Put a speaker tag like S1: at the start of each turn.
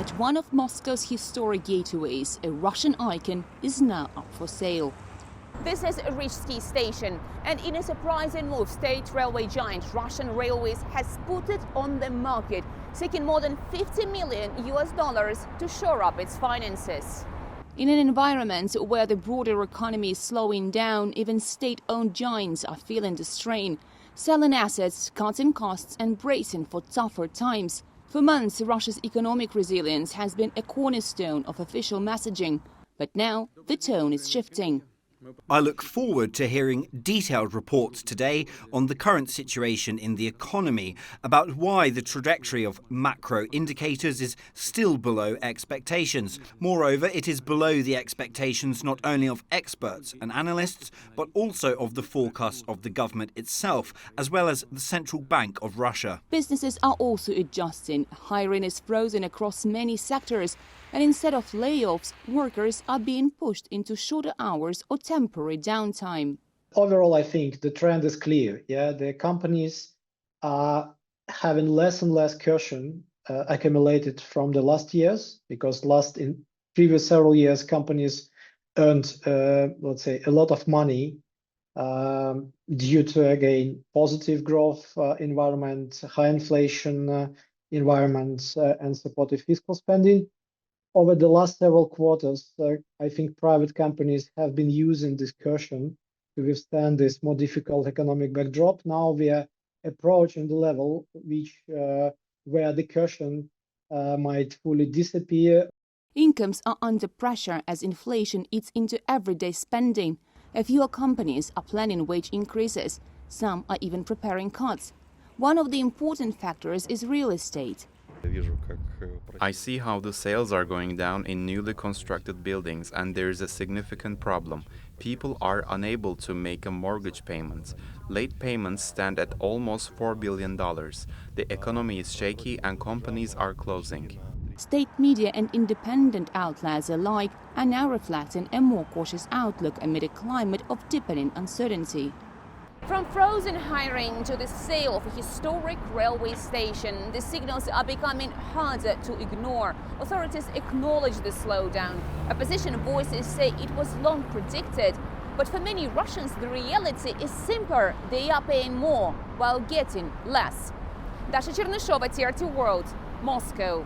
S1: At one of Moscow's historic gateways, a Russian icon is now up for sale.
S2: This is Rishsky Station, and in a surprising move, state railway giant Russian Railways has put it on the market, seeking more than $50 million to shore up its finances.
S1: In an environment where the broader economy is slowing down, even state-owned giants are feeling the strain, selling assets, cutting costs and bracing for tougher times. For months, Russia's economic resilience has been a cornerstone of official messaging. But now the tone is shifting.
S3: I look forward to hearing detailed reports today on the current situation in the economy, about why the trajectory of macro indicators is still below expectations. Moreover, it is below the expectations not only of experts and analysts, but also of the forecasts of the government itself, as well as the Central Bank of Russia.
S1: Businesses are also adjusting. Hiring is frozen across many sectors. And instead of layoffs, workers are being pushed into shorter hours or temporary downtime.
S4: Overall, I think the trend is clear. The companies are having less and less cushion accumulated from the last years, because in previous several years, companies earned, let's say, a lot of money due to, again, positive growth environment, high inflation environments, and supportive fiscal spending. Over the last several quarters, I think private companies have been using this cushion to withstand this more difficult economic backdrop. Now we are approaching the level where the cushion might fully disappear.
S1: Incomes are under pressure as inflation eats into everyday spending. A few companies are planning wage increases. Some are even preparing cuts. One of the important factors is real estate.
S5: I see how the sales are going down in newly constructed buildings, and there is a significant problem. People are unable to make a mortgage payment. Late payments stand at almost $4 billion. The economy is shaky and companies are closing.
S1: State media and independent outlets alike are now reflecting a more cautious outlook amid a climate of deepening uncertainty.
S2: From frozen hiring to the sale of a historic railway station, the signals are becoming harder to ignore. Authorities acknowledge the slowdown. Opposition voices say it was long predicted. But for many Russians, the reality is simpler. They are paying more while getting less. Dasha Chernyshova, TRT World, Moscow.